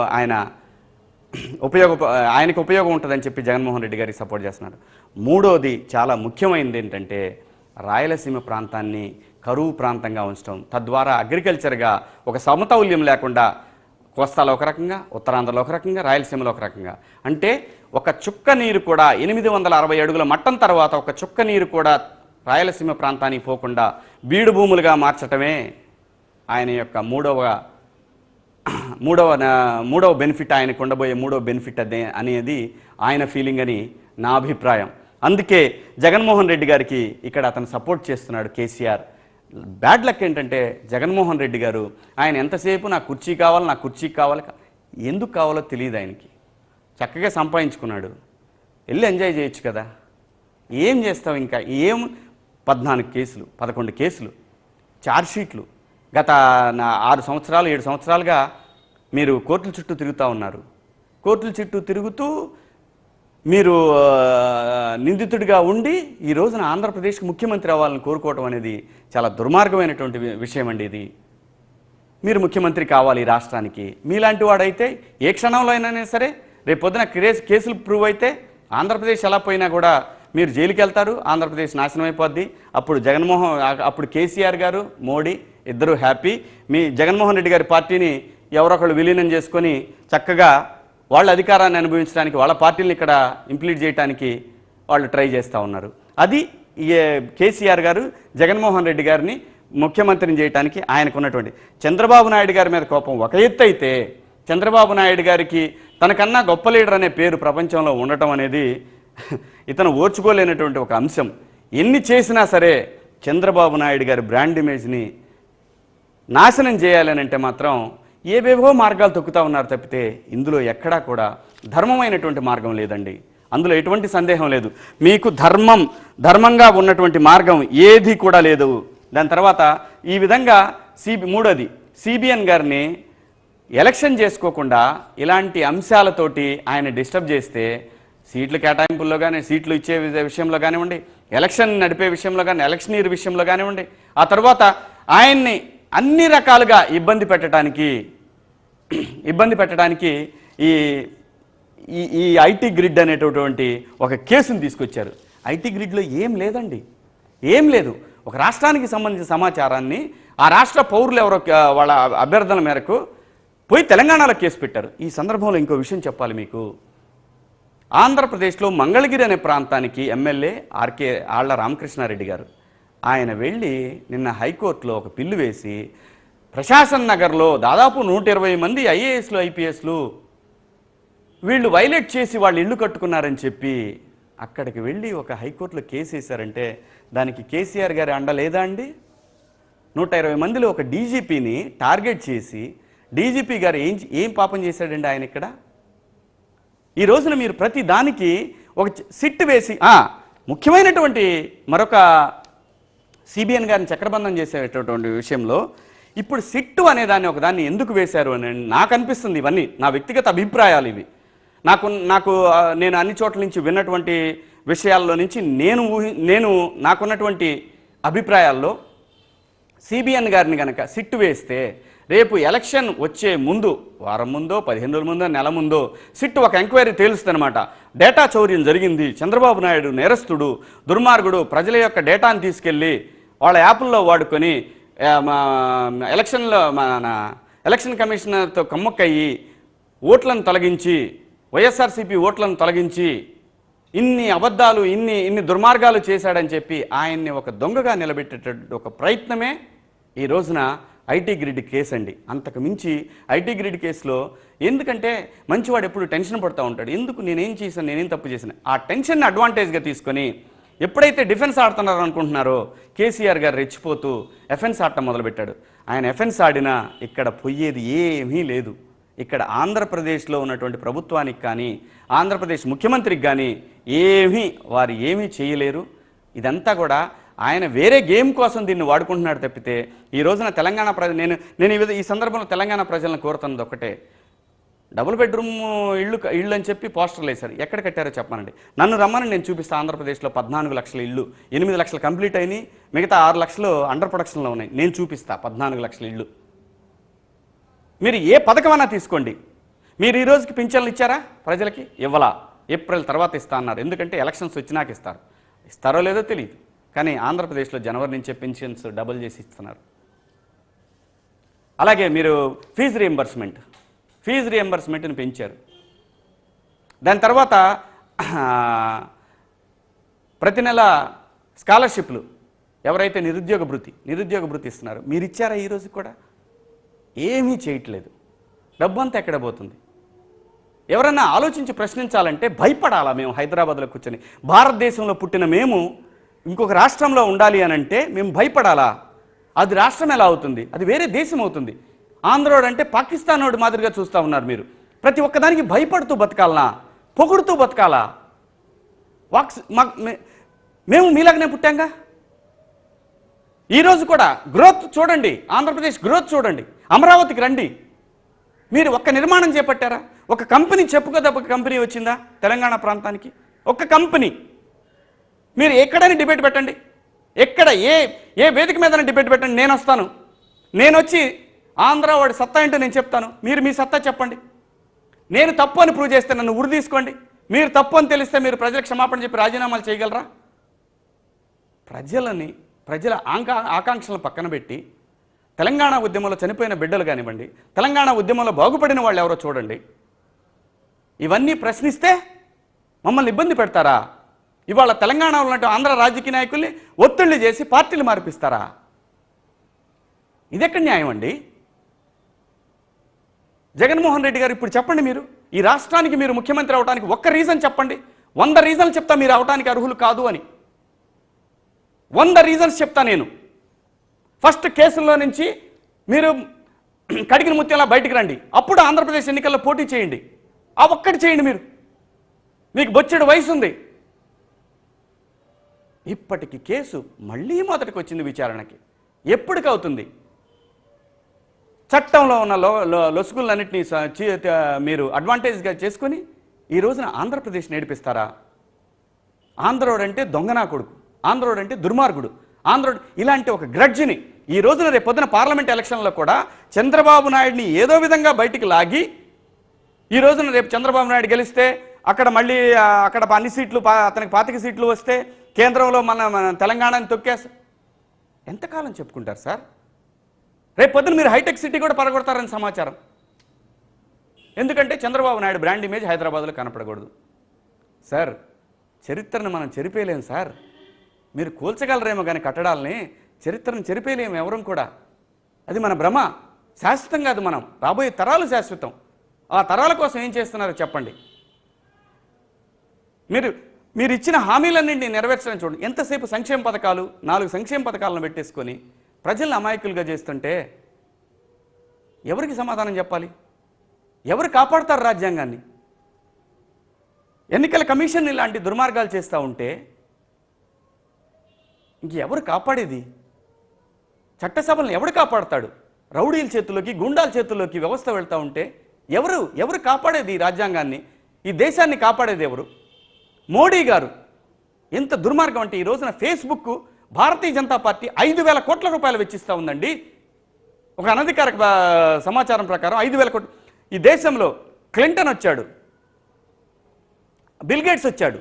ఆయనకు ఉపయోగం ఉంటుందని చెప్పి జగన్మోహన్ రెడ్డి గారికి సపోర్ట్ చేస్తున్నారు. 3వది చాలా ముఖ్యమైనది ఏంటంటే రాయలసీమ ప్రాంతాన్ని కరువు ప్రాంతంగా ఉంచడం, తద్వారా అగ్రికల్చర్గా ఒక సమతౌల్యం లేకుండా కోస్తాలో ఒక రకంగా, ఉత్తరాంధ్రలో ఒక రకంగా, రాయలసీమలో ఒక రకంగా. అంటే ఒక చుక్క నీరు కూడా 860 అడుగుల మట్టం తర్వాత ఒక చుక్క నీరు కూడా రాయలసీమ ప్రాంతానికి పోకుండా బీడు భూములుగా మార్చటమే ఆయన యొక్క మూడవ బెనిఫిట్, ఆయనకు ఉండబోయే 3వ బెనిఫిట్ అనేది ఆయన ఫీలింగ్ అని నా అభిప్రాయం. అందుకే జగన్మోహన్ రెడ్డి గారికి ఇక్కడ అతను సపోర్ట్ చేస్తున్నాడు కేసీఆర్. బ్యాడ్ లక్ ఏంటంటే జగన్మోహన్ రెడ్డి గారు ఆయన ఎంతసేపు నాకు కుర్చీ కావాలి ఎందుకు కావాలో తెలియదు ఆయనకి. చక్కగా సంపాదించుకున్నాడు, వెళ్ళి ఎంజాయ్ చేయొచ్చు కదా. ఏం చేస్తావు ఇంకా? 14 కేసులు, 11 కేసులు, ఛార్జ్షీట్లు. గత 6 సంవత్సరాలు 7 సంవత్సరాలుగా మీరు కోర్టుల చుట్టూ తిరుగుతూ ఉన్నారు. కోర్టుల చుట్టూ తిరుగుతూ మీరు నిందితుడిగా ఉండి ఈ రోజున ఆంధ్రప్రదేశ్కి ముఖ్యమంత్రి అవ్వాలని కోరుకోవటం అనేది చాలా దుర్మార్గమైనటువంటి విషయం అండి. ఇది మీరు ముఖ్యమంత్రి కావాలి రాష్ట్రానికి. మీలాంటి వాడైతే ఏ క్షణంలో అయినా సరే రేపు పొద్దున కేసులు ప్రూవ్ అయితే ఆంధ్రప్రదేశ్ ఎలా పోయినా కూడా మీరు జైలుకి వెళ్తారు, ఆంధ్రప్రదేశ్ నాశనం అయిపోద్ది. అప్పుడు కేసీఆర్ గారు, మోడీ ఇద్దరు హ్యాపీ. మీ జగన్మోహన్ రెడ్డి గారి పార్టీని ఎవరొకళ్ళు విలీనం చేసుకొని చక్కగా వాళ్ళ అధికారాన్ని అనుభవించడానికి, వాళ్ళ పార్టీని ఇక్కడ ఇంప్లీట్ చేయడానికి వాళ్ళు ట్రై చేస్తూ ఉన్నారు. అది కేసీఆర్ గారు జగన్మోహన్ రెడ్డి గారిని ముఖ్యమంత్రిని చేయడానికి ఆయనకున్నటువంటి. చంద్రబాబు నాయుడు గారి మీద కోపం ఒక ఎత్తు అయితే, చంద్రబాబు నాయుడు గారికి తనకన్నా గొప్ప లీడర్ అనే పేరు ప్రపంచంలో ఉండటం అనేది ఇతను ఓర్చుకోలేనటువంటి ఒక అంశం. ఎన్ని చేసినా సరే చంద్రబాబు నాయుడు గారి బ్రాండ్ ఇమేజ్ని నాశనం చేయాలని అంటే మాత్రం ఏవేవో మార్గాలు తొక్కుతూ ఉన్నారు తప్పితే ఇందులో ఎక్కడా కూడా ధర్మమైనటువంటి మార్గం లేదండి. అందులో ఎటువంటి సందేహం లేదు. మీకు ధర్మంగా ఉన్నటువంటి మార్గం ఏది కూడా లేదు. దాని తర్వాత ఈ విధంగా మూడోది సిబిఎన్ గారిని ఎలక్షన్ చేసుకోకుండా ఇలాంటి అంశాలతోటి ఆయన డిస్టర్బ్ చేస్తే సీట్ల కేటాయింపుల్లో కానీ, సీట్లు ఇచ్చే విషయంలో కానివ్వండి, ఎలక్షన్ నడిపే విషయంలో కానీ, ఎలక్షనీర్ విషయంలో కానివ్వండి, ఆ తర్వాత ఆయన్ని అన్ని రకాలుగా ఇబ్బంది పెట్టడానికి ఈ ఐటీ గ్రిడ్ అనేటటువంటి ఒక కేసును తీసుకొచ్చారు. ఐటీ గ్రిడ్లో ఏం లేదండి, ఏం లేదు. ఒక రాష్ట్రానికి సంబంధించిన సమాచారాన్ని ఆ రాష్ట్ర పౌరులు ఎవరో వాళ్ళ అభ్యర్థన మేరకు పోయి తెలంగాణలో కేసు పెట్టారు. ఈ సందర్భంలో ఇంకో విషయం చెప్పాలి మీకు. ఆంధ్రప్రదేశ్లో మంగళగిరి అనే ప్రాంతానికి ఎమ్మెల్యే ఆళ్ల రామకృష్ణారెడ్డి గారు ఆయన వెళ్ళి నిన్న హైకోర్టులో ఒక పిల్లు వేసి ప్రశాసన్ నగర్లో దాదాపు 120 మంది ఐఏఎస్లు ఐపీఎస్లు వీళ్ళు వైలేట్ చేసి వాళ్ళు ఇళ్ళు కట్టుకున్నారని చెప్పి అక్కడికి వెళ్ళి ఒక హైకోర్టులో కేసు వేశారంటే దానికి కేసీఆర్ గారి అండ లేదా అండి? 120 మందిలో ఒక డీజీపీని టార్గెట్ చేసి డీజీపీ గారు ఏం పాపం చేశాడండి ఆయన ఇక్కడ? ఈ రోజున మీరు ప్రతి దానికి ఒక సిట్ వేసి ముఖ్యమైనటువంటి మరొక సిబిఎన్ గారిని చక్రబంధం చేసేటటువంటి విషయంలో ఇప్పుడు సిట్టు అనే దాన్ని ఒకదాన్ని ఎందుకు వేశారు అని నాకు అనిపిస్తుంది. ఇవన్నీ నా వ్యక్తిగత అభిప్రాయాలు ఇవి. నేను అన్ని చోట్ల నుంచి విన్నటువంటి విషయాల్లో నుంచి నేను నాకున్నటువంటి అభిప్రాయాల్లో సిబిఎన్ గారిని కనుక సిట్టు వేస్తే రేపు ఎలక్షన్ వచ్చే ముందు వారం ముందో 15 రోజుల ముందో నెల ముందో సిట్టు ఒక ఎంక్వైరీ తేలుస్తుందన్నమాట. డేటా చౌర్యం జరిగింది, చంద్రబాబు నాయుడు నేరస్తుడు, దుర్మార్గుడు, ప్రజల యొక్క డేటాను తీసుకెళ్ళి వాళ్ళ యాప్ల్లో వాడుకొని ఎలక్షన్ కమిషనర్తో కమ్మక్కయ్యి ఓట్లను తొలగించి వైఎస్ఆర్సీపీ ఓట్లను తొలగించి ఇన్ని అబద్ధాలు ఇన్ని దుర్మార్గాలు చేశాడని చెప్పి ఆయన్ని ఒక దొంగగా నిలబెట్టేటటువంటి ఒక ప్రయత్నమే ఈ రోజున ఐటీ గ్రిడ్ కేసు అండి. అంతకు మించి ఐటీ గ్రిడ్ కేసులో ఎందుకంటే మంచివాడు ఎప్పుడు టెన్షన్ పడుతూ ఉంటాడు. ఎందుకు నేనేం చేశాను, నేనేం తప్పు చేశాను, ఆ టెన్షన్ని అడ్వాంటేజ్గా తీసుకొని ఎప్పుడైతే డిఫెన్స్ ఆడుతున్నారు అనుకుంటున్నారో కేసీఆర్ గారు రెచ్చిపోతూ ఎఫెన్స్ ఆడటం మొదలుపెట్టాడు. ఆయన ఎఫెన్స్ ఆడినా ఇక్కడ పోయేది ఏమీ లేదు. ఇక్కడ ఆంధ్రప్రదేశ్లో ఉన్నటువంటి ప్రభుత్వానికి కానీ ఆంధ్రప్రదేశ్ ముఖ్యమంత్రికి కానీ వారు ఏమీ చేయలేరు. ఇదంతా కూడా ఆయన వేరే గేమ్ కోసం దీన్ని వాడుకుంటున్నాడు తప్పితే ఈ రోజున తెలంగాణ నేను ఈ సందర్భంలో తెలంగాణ ప్రజలను కోరుతున్నది ఒకటే, డబుల్ బెడ్రూమ్ ఇళ్ళు అని చెప్పి పోస్టర్లు వేశారు. ఎక్కడ కట్టారో చెప్పానండి, నన్ను రమ్మని నేను చూపిస్తాను. ఆంధ్రప్రదేశ్లో 14 లక్షల ఇళ్ళు, 8 లక్షలు కంప్లీట్ అయినాయి, మిగతా 6 లక్షలు అండర్ ప్రొడక్షన్లో ఉన్నాయి. నేను చూపిస్తా 14 లక్షల ఇళ్ళు. మీరు ఏ పథకమైనా తీసుకోండి. మీరు ఈ రోజుకి పింఛన్లు ఇచ్చారా ప్రజలకి? ఇవ్వలా. ఏప్రిల్ తర్వాత ఇస్తా అన్నారు. ఎందుకంటే ఎలక్షన్స్ వచ్చినాక ఇస్తారో లేదో తెలియదు. కానీ ఆంధ్రప్రదేశ్లో జనవరి నుంచే పెన్షన్స్ డబుల్ చేసి ఇస్తున్నారు. అలాగే మీరు ఫీజు రియంబర్స్మెంట్ని పెంచారు. దాని తర్వాత ప్రతి నెల స్కాలర్షిప్లు ఎవరైతే నిరుద్యోగ భృతి ఇస్తున్నారు మీరు ఇచ్చారా? ఈ రోజు కూడా ఏమీ చేయట్లేదు. డబ్బంతా ఎక్కడ పోతుంది? ఎవరన్నా ఆలోచించి ప్రశ్నించాలంటే భయపడాలా? మేము హైదరాబాద్లో కూర్చొని భారతదేశంలో పుట్టిన మేము ఇంకొక రాష్ట్రంలో ఉండాలి అని అంటే మేము భయపడాలా? అది రాష్ట్రం ఎలా అవుతుంది? అది వేరే దేశం అవుతుంది. ఆంధ్రోడు అంటే పాకిస్తాన్ వాడు మాదిరిగా చూస్తూ ఉన్నారు మీరు. ప్రతి ఒక్కదానికి భయపడుతూ బతకాలనా? పొగుడుతూ బతకాలా? మేము మీలాగనే పుట్టాంగా. ఈరోజు కూడా గ్రోత్ చూడండి, ఆంధ్రప్రదేశ్ గ్రోత్ చూడండి. అమరావతికి రండి. మీరు ఒక్క నిర్మాణం చేపట్టారా? ఒక కంపెనీ చెప్పుకోదప్ప కంపెనీ వచ్చిందా తెలంగాణ ప్రాంతానికి? ఒక్క కంపెనీ. మీరు ఎక్కడైనా డిబేట్ పెట్టండి, ఎక్కడ ఏ వేదిక మీద డిబేట్ పెట్టండి, నేను వస్తాను. నేను వచ్చి ఆంధ్ర వాడి సత్తా ఏంటో నేను చెప్తాను. మీరు మీ సత్తా చెప్పండి. నేను తప్పు అని ప్రూవ్ చేస్తే నన్ను ఉరి తీసుకోండి. మీరు తప్పు అని తెలిస్తే మీరు ప్రజలకు క్షమాపణ చెప్పి రాజీనామాలు చేయగలరా? ప్రజల ఆకాంక్షలను పక్కన పెట్టి తెలంగాణ ఉద్యమంలో చనిపోయిన బిడ్డలు కానివ్వండి, తెలంగాణ ఉద్యమంలో బాగుపడిన వాళ్ళు ఎవరో చూడండి. ఇవన్నీ ప్రశ్నిస్తే మమ్మల్ని ఇబ్బంది పెడతారా? ఇవాళ తెలంగాణలో ఉన్నట్టు ఆంధ్ర రాజకీయ నాయకుల్ని ఒత్తిళ్లు చేసి పార్టీలు మార్పిస్తారా? ఇదెక్కడ న్యాయం అండి? జగన్మోహన్ రెడ్డి గారు ఇప్పుడు చెప్పండి, మీరు ఈ రాష్ట్రానికి మీరు ముఖ్యమంత్రి అవడానికి ఒక్క రీజన్ చెప్పండి. 100 రీజన్లు చెప్తా మీరు అవడానికి అర్హులు కాదు అని. 100 రీజన్స్ చెప్తా నేను. ఫస్ట్ కేసుల్లో నుంచి మీరు కడిగిన ముత్యంలా బయటికి రండి. అప్పుడు ఆంధ్రప్రదేశ్ ఎన్నికల్లో పోటీ చేయండి. ఆ ఒక్కటి చేయండి. మీకు బొచ్చెడు వయసు ఉంది. ఇప్పటికి కేసు మళ్ళీ మొదటికి వచ్చింది విచారణకి. ఎప్పటికవుతుంది? చట్టంలో ఉన్న లొసుగులన్నింటినీ మీరు అడ్వాంటేజ్గా చేసుకొని ఈ రోజున ఆంధ్రప్రదేశ్ నేర్పిస్తారా? ఆంధ్రోడు అంటే దొంగనా కొడుకు, ఆంధ్రోడు అంటే దుర్మార్గుడు, ఆంధ్రోడు ఇలాంటి ఒక గ్రడ్జిని ఈ రోజున రేపు పొద్దున పార్లమెంట్ ఎలక్షన్లో కూడా చంద్రబాబు నాయుడిని ఏదో విధంగా బయటికి లాగి ఈ రోజున రేపు చంద్రబాబు నాయుడు గెలిస్తే అక్కడ మళ్ళీ అక్కడ అన్ని సీట్లు అతనికి 25 సీట్లు వస్తే కేంద్రంలో మన తెలంగాణని తొక్కేసి ఎంతకాలం చెప్పుకుంటారు సార్? రేపు పొద్దున మీరు హైటెక్ సిటీ కూడా పడగొడతారని సమాచారం. ఎందుకంటే చంద్రబాబు నాయుడు బ్రాండ్ ఇమేజ్ హైదరాబాద్లో కనపడకూడదు. సార్, చరిత్రను మనం చెరిపేయలేం సార్. మీరు కూల్చగలరేమో కానీ కట్టడాలని, చరిత్రను చెరిపేయలేము ఎవరం కూడా. అది మన భ్రమ, శాశ్వతం కాదు. మనం రాబోయే తరాలు శాశ్వతం. ఆ తరాల కోసం ఏం చేస్తున్నారో చెప్పండి. మీరు మీరు ఇచ్చిన హామీలన్నింటినీ నెరవేర్చడానికి చూడండి. ఎంతసేపు సంక్షేమ పథకాలు, 4 సంక్షేమ పథకాలను పెట్టేసుకొని ప్రజలను అమాయకులుగా చేస్తుంటే ఎవరికి సమాధానం చెప్పాలి? ఎవరు కాపాడతారు రాజ్యాంగాన్ని? ఎన్నికల కమిషన్ ఇలాంటి దుర్మార్గాలు చేస్తూ ఉంటే ఇంకెవరు కాపాడేది? చట్టసభలను ఎవడు కాపాడతాడు? రౌడీల చేతుల్లోకి, గుండాల చేతుల్లోకి వ్యవస్థ వెళ్తూ ఉంటే ఎవరు కాపాడేది? ఈ రాజ్యాంగాన్ని, ఈ దేశాన్ని కాపాడేది ఎవరు? మోడీ గారు ఎంత దుర్మార్గం అంటే ఈ రోజున ఫేస్బుక్ భారతీయ జనతా పార్టీ 5,000 కోట్ల రూపాయలు వెచ్చిస్తూ ఉందండి. ఒక అనధికారిక సమాచారం ప్రకారం 5,000 కోట్లు. ఈ దేశంలో క్లింటన్ వచ్చాడు, బిల్ గేట్స్ వచ్చాడు,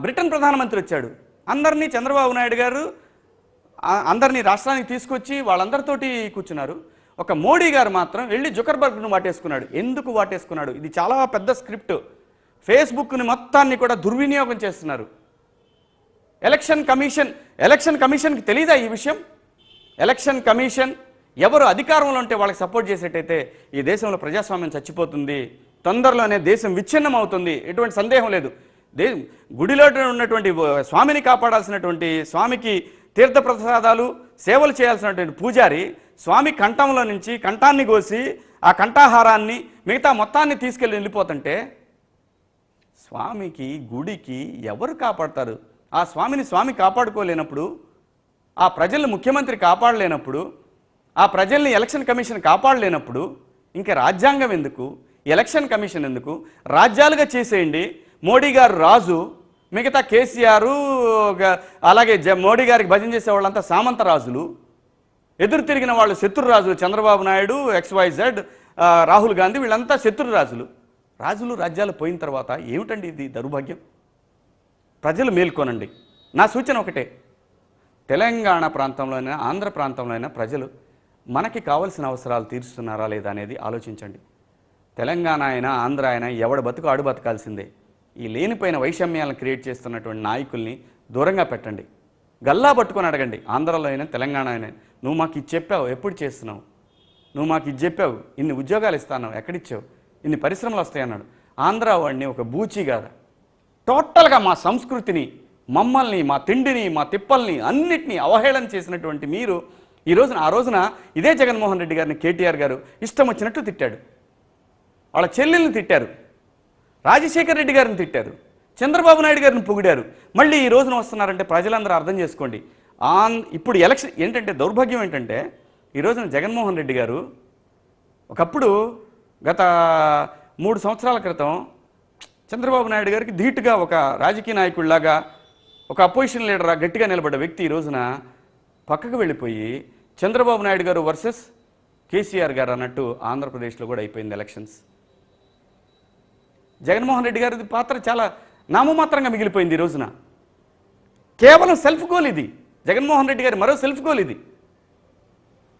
బ్రిటన్ ప్రధానమంత్రి వచ్చాడు. అందరినీ చంద్రబాబు నాయుడు గారు అందరినీ రాష్ట్రానికి తీసుకొచ్చి వాళ్ళందరితోటి కూర్చున్నారు. ఒక మోడీ గారు మాత్రం వెళ్ళి జుకర్బర్గ్ను వాటేసుకున్నాడు. ఎందుకు వాటేసుకున్నాడు? ఇది చాలా పెద్ద స్క్రిప్ట్. ఫేస్బుక్ని మొత్తాన్ని కూడా దుర్వినియోగం చేస్తున్నారు. ఎలక్షన్ కమిషన్కి తెలీదా ఈ విషయం? ఎలక్షన్ కమిషన్ ఎవరు అధికారంలో ఉంటే వాళ్ళకి సపోర్ట్ చేసేటైతే ఈ దేశంలో ప్రజాస్వామ్యం చచ్చిపోతుంది, తొందరలోనే దేశం విచ్ఛిన్నం అవుతుంది, ఎటువంటి సందేహం లేదు. గుడిలో ఉన్నటువంటి స్వామిని కాపాడాల్సినటువంటి, స్వామికి తీర్థప్రసాదాలు సేవలు చేయాల్సినటువంటి పూజారి స్వామి కంఠంలో నుంచి కంఠాన్ని కోసి ఆ కంఠాహారాన్ని మిగతా మొత్తాన్ని తీసుకెళ్ళి వెళ్ళిపోతుంటే స్వామికి, గుడికి ఎవరు కాపాడతారు? ఆ స్వామిని స్వామి కాపాడుకోలేనప్పుడు, ఆ ప్రజల్ని ముఖ్యమంత్రి కాపాడలేనప్పుడు, ఆ ప్రజల్ని ఎలక్షన్ కమిషన్ కాపాడలేనప్పుడు ఇంకా రాజ్యాంగం ఎందుకు? ఎలక్షన్ కమిషన్ ఎందుకు? రాజ్యాలుగా చేసేయండి. మోడీ గారు రాజు, మిగతా కేసీఆర్, అలాగే మోడీ గారికి భజన చేసే వాళ్ళంతా సామంత రాజులు, ఎదురు తిరిగిన వాళ్ళు శత్రురాజు. చంద్రబాబు నాయుడు, XYZ, రాహుల్ గాంధీ, వీళ్ళంతా శత్రురాజులు. రాజ్యాలు పోయిన తర్వాత ఏమిటండి ఇది దౌర్భాగ్యం? ప్రజలు మేల్కొనండి. నా సూచన ఒకటే, తెలంగాణ ప్రాంతంలోనైనా ఆంధ్ర ప్రాంతంలోనైనా ప్రజలు మనకి కావాల్సిన అవసరాలు తీరుస్తున్నారా లేదా అనేది ఆలోచించండి. తెలంగాణ అయినా ఆంధ్ర అయినా ఎవడ బతుకు ఆడు బతకాల్సిందే. ఈ లేనిపోయిన వైషమ్యాలను క్రియేట్ చేస్తున్నటువంటి నాయకుల్ని దూరంగా పెట్టండి. గల్లా పట్టుకొని అడగండి. ఆంధ్రలో అయినా తెలంగాణ అయినా, నువ్వు మాకు ఇది చెప్పావు, ఎప్పుడు చేస్తున్నావు? నువ్వు మాకు ఇది చెప్పావు, ఇన్ని ఉద్యోగాలు ఇస్తాను, ఎక్కడిచ్చావు? ఇన్ని పరిశ్రమలు వస్తాయన్నాడు. ఆంధ్ర వాడిని ఒక బూచి కాదా? టోటల్గా మా సంస్కృతిని, మమ్మల్ని, మా తిండిని, మా తిప్పల్ని అన్నిటినీ అవహేళన చేసినటువంటి మీరు ఆ రోజున ఇదే జగన్మోహన్ రెడ్డి గారిని కేటీఆర్ గారు ఇష్టం వచ్చినట్టు తిట్టాడు. వాళ్ళ చెల్లెల్ని తిట్టారు, రాజశేఖర్ రెడ్డి గారిని తిట్టారు, చంద్రబాబు నాయుడు గారిని పొగిడారు. మళ్ళీ ఈ రోజున వస్తున్నారంటే ప్రజలందరూ అర్థం చేసుకోండి. ఇప్పుడు ఎలక్షన్ ఏంటంటే, దౌర్భాగ్యం ఏంటంటే, ఈ రోజున జగన్మోహన్ రెడ్డి గారు ఒకప్పుడు గత 3 సంవత్సరాల క్రితం చంద్రబాబు నాయుడు గారికి ధీటుగా ఒక రాజకీయ నాయకుడిలాగా, ఒక అపోజిషన్ లీడర్ గట్టిగా నిలబడ్డ వ్యక్తి ఈ రోజున పక్కకు వెళ్ళిపోయి చంద్రబాబు నాయుడు గారు వర్సెస్ కేసీఆర్ గారు అన్నట్టు ఆంధ్రప్రదేశ్లో కూడా అయిపోయింది ఎలక్షన్స్. జగన్మోహన్ రెడ్డి గారి పాత్ర చాలా నామమాత్రంగా మిగిలిపోయింది. ఈ రోజున కేవలం సెల్ఫ్ గోల్ ఇది. జగన్మోహన్ రెడ్డి గారి మరో సెల్ఫ్ గోల్ ఇది.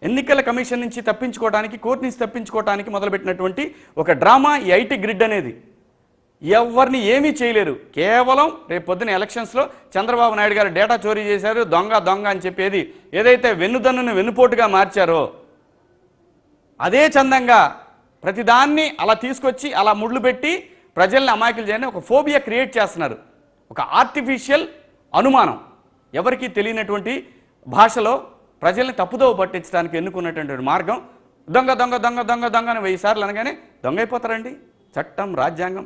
ఎన్నికల కమిషన్ నుంచి తప్పించుకోవడానికి, కోర్టు నుంచి తప్పించుకోవడానికి మొదలుపెట్టినటువంటి ఒక డ్రామా ఈ ఐటీ గ్రిడ్ అనేది. ఎవరిని ఏమీ చేయలేరు. కేవలం రేపు పొద్దున ఎలక్షన్స్లో చంద్రబాబు నాయుడు గారు డేటా చోరీ చేశారు, దొంగ అని చెప్పేది ఏదైతే వెన్నుదన్నును వెన్నుపోటుగా మార్చారో అదే చందంగా ప్రతిదాన్ని అలా తీసుకొచ్చి అలా ముళ్ళు పెట్టి ప్రజల్ని అమాయకులు చేయని ఒక ఫోబియా క్రియేట్ చేస్తున్నారు. ఒక ఆర్టిఫిషియల్ అనుమానం, ఎవరికీ తెలియనటువంటి భాషలో ప్రజల్ని తప్పుదోవ పట్టించడానికి ఎన్నుకున్నటువంటి మార్గం. దొంగ అని 1000 సార్లు అనగానే దొంగ అయిపోతారండి. చట్టం, రాజ్యాంగం.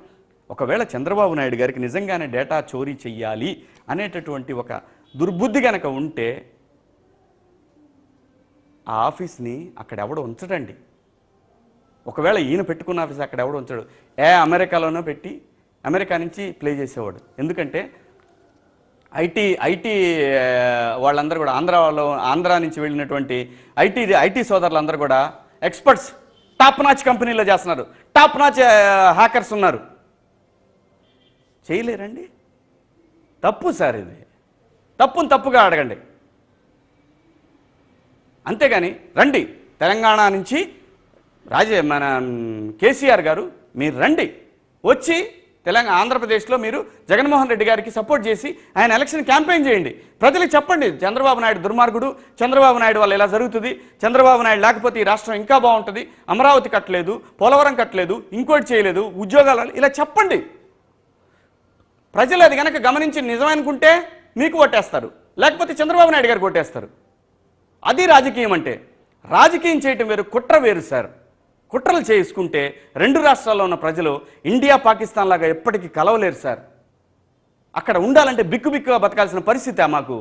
ఒకవేళ చంద్రబాబు నాయుడు గారికి నిజంగానే డేటా చోరీ చెయ్యాలి అనేటటువంటి ఒక దుర్బుద్ధి కనుక ఉంటే ఆ ఆఫీస్ని అక్కడ ఎవడో ఉంచడండి. ఒకవేళ ఈయన పెట్టుకున్న ఆఫీస్ అక్కడ ఎవడో ఉంచడు. అమెరికాలోనో పెట్టి అమెరికా నుంచి ప్లే చేసేవాడు. ఎందుకంటే ఐటీ వాళ్ళందరూ కూడా ఆంధ్ర నుంచి వెళ్ళినటువంటి ఐటీ సోదరులందరూ కూడా ఎక్స్పర్ట్స్, టాప్ నాచ్ కంపెనీలో చేస్తున్నారు. టాప్ నాచ్ హ్యాకర్స్ ఉన్నారు. చేయలేరండి. తప్పు సార్, ఇది తప్పుని తప్పుగా అడగండి. అంతేగాని రండి తెలంగాణ నుంచి మన కేసీఆర్ గారు మీరు రండి, వచ్చి ఆంధ్రప్రదేశ్లో మీరు జగన్మోహన్ రెడ్డి గారికి సపోర్ట్ చేసి ఆయన ఎలక్షన్ క్యాంపెయిన్ చేయండి. ప్రజలకు చెప్పండి, చంద్రబాబు నాయుడు దుర్మార్గుడు, చంద్రబాబు నాయుడు వల్ల ఇలా జరుగుతుంది, చంద్రబాబు నాయుడు లేకపోతే ఈ రాష్ట్రం ఇంకా బాగుంటుంది, అమరావతి కట్టలేదు, పోలవరం కట్టలేదు, ఇంకోటి చేయలేదు, ఉద్యోగాలు, ఇలా చెప్పండి. ప్రజలు అది కనుక గమనించి నిజమనుకుంటే మీకు ఓటేస్తారు, లేకపోతే చంద్రబాబు నాయుడు గారికి ఓటేస్తారు. అది రాజకీయం అంటే. రాజకీయం చేయటం వేరు, కుట్ర వేరు సార్. కుట్రలు చేసుకుంటే రెండు రాష్ట్రాల్లో ఉన్న ప్రజలు ఇండియా పాకిస్తాన్ లాగా ఎప్పటికీ కలవలేరు సార్. అక్కడ ఉండాలంటే బిక్కుబిక్కుగా బతకాల్సిన పరిస్థితి మాకు.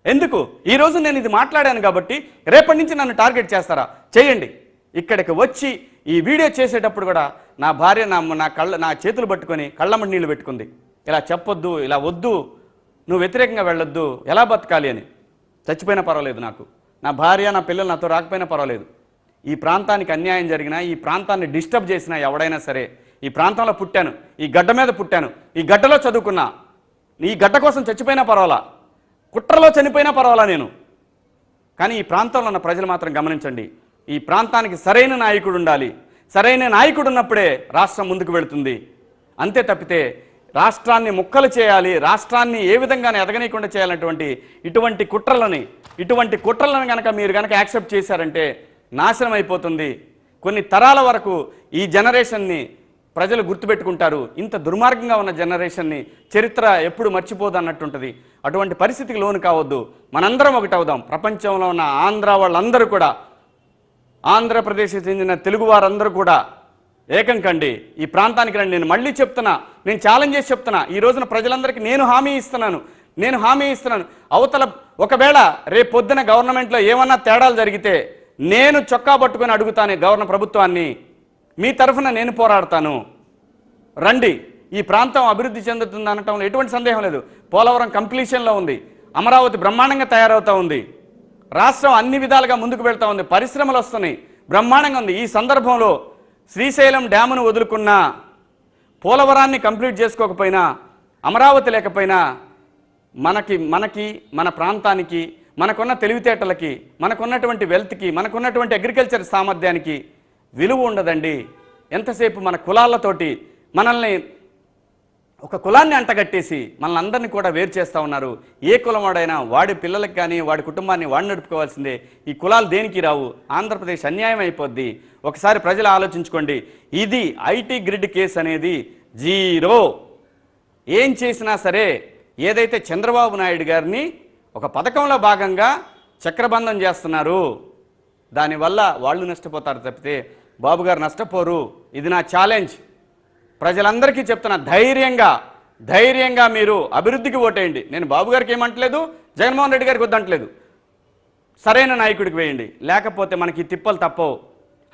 ఎందుకు ఈరోజు నేను ఇది మాట్లాడాను కాబట్టి రేపటి నుంచి నన్ను టార్గెట్ చేస్తారా? చేయండి. ఇక్కడికి వచ్చి ఈ వీడియో చేసేటప్పుడు కూడా నా భార్య నా చేతులు పట్టుకొని కళ్ళమ్మడి నీళ్ళు పెట్టుకుంది. ఇలా చెప్పొద్దు, ఇలా వద్దు, నువ్వు వ్యతిరేకంగా వెళ్ళొద్దు, ఎలా బతకాలి అని. చచ్చిపోయినా పర్వాలేదు నాకు, నా భార్య నా పిల్లలు నాతో రాకపోయినా పర్వాలేదు. ఈ ప్రాంతానికి అన్యాయం జరిగినా, ఈ ప్రాంతాన్ని డిస్టర్బ్ చేసినా ఎవడైనా సరే, ఈ ప్రాంతంలో పుట్టాను, ఈ గడ్డ మీద పుట్టాను, ఈ గడ్డలో చదువుకున్నా, ఈ గడ్డ కోసం చచ్చిపోయినా పర్వాలా, కుట్రలో చనిపోయినా పర్వాలా నేను. కానీ ఈ ప్రాంతంలో ఉన్న ప్రజలు మాత్రం గమనించండి, ఈ ప్రాంతానికి సరైన నాయకుడు ఉండాలి. సరైన నాయకుడు ఉన్నప్పుడే రాష్ట్రం ముందుకు వెళుతుంది. అంతే తప్పితే రాష్ట్రాన్ని ముక్కలు చేయాలి, రాష్ట్రాన్ని ఏ విధంగానే ఎదగనీయకుండా చేయాలన్నటువంటి ఇటువంటి కుట్రలను మీరు కనుక యాక్సెప్ట్ చేశారంటే నాశనం అయిపోతుంది. కొన్ని తరాల వరకు ఈ జనరేషన్ని ప్రజలు గుర్తుపెట్టుకుంటారు. ఇంత దుర్మార్గంగా ఉన్న జనరేషన్ని చరిత్ర ఎప్పుడు మర్చిపోదు అన్నట్టుంటుంది. అటువంటి పరిస్థితికి లోను కావద్దు. మనందరం ఒకటి అవుదాం. ప్రపంచంలో ఉన్న ఆంధ్ర వాళ్ళందరూ కూడా, ఆంధ్రప్రదేశ్కి చెందిన తెలుగు వారందరూ కూడా ఏకం కండి, ఈ ప్రాంతానికి రండి. నేను మళ్ళీ చెప్తున్నా, నేను ఛాలెంజ్ చేసి చెప్తున్నా, ఈ రోజున ప్రజలందరికీ నేను హామీ ఇస్తున్నాను. అవతల ఒకవేళ రేపు పొద్దున గవర్నమెంట్లో ఏమన్నా తేడాలు జరిగితే నేను చొక్కా పట్టుకొని అడుగుతాను గవర్నర్ ప్రభుత్వాన్ని, మీ తరఫున నేను పోరాడతాను. రండి. ఈ ప్రాంతం అభివృద్ధి చెందుతుంది అనటంలో ఎటువంటి సందేహం లేదు. పోలవరం కంప్లీషన్లో ఉంది, అమరావతి బ్రహ్మాండంగా తయారవుతూ ఉంది, రాష్ట్రం అన్ని విధాలుగా ముందుకు వెళ్తూ ఉంది, పరిశ్రమలు వస్తున్నాయి, బ్రహ్మాండంగా ఉంది. ఈ సందర్భంలో శ్రీశైలం డ్యామును వదులుకున్నా, పోలవరాన్ని కంప్లీట్ చేసుకోకపోయినా, అమరావతి లేకపోయినా మనకి మన ప్రాంతానికి, మనకున్న తెలివితేటలకి, మనకున్నటువంటి వెల్త్కి, మనకున్నటువంటి అగ్రికల్చర్ సామర్థ్యానికి విలువ ఉండదండి. ఎంతసేపు మన కులాలతోటి మనల్ని ఒక కులాన్ని అంటగట్టేసి మనల్ని అందరినీ కూడా వేరు చేస్తూ ఉన్నారు. ఏ కులం వాడైనా వాడి పిల్లలకి కానీ వాడి కుటుంబాన్ని వాడు నడుపుకోవాల్సిందే. ఈ కులాలు దేనికి రావు. ఆంధ్రప్రదేశ్ అన్యాయం అయిపోద్ది. ఒకసారి ప్రజలు ఆలోచించుకోండి. ఇది ఐటీ గ్రిడ్ కేసు అనేది జీరో. ఏం చేసినా సరే ఏదైతే చంద్రబాబు నాయుడు గారిని ఒక పథకంలో భాగంగా చక్రబంధం చేస్తున్నారు, దానివల్ల వాళ్ళు నష్టపోతారు తప్పితే బాబు గారు నష్టపోరు. ఇది నా ఛాలెంజ్. ప్రజలందరికీ చెప్తున్నా, ధైర్యంగా మీరు అభివృద్ధికి ఓటేయండి. నేను బాబు గారికి ఏమంటలేదు, జగన్మోహన్ రెడ్డి గారికి వద్దంటలేదు. సరైన నాయకుడికి వేయండి. లేకపోతే మనకి తిప్పలు తప్పవు.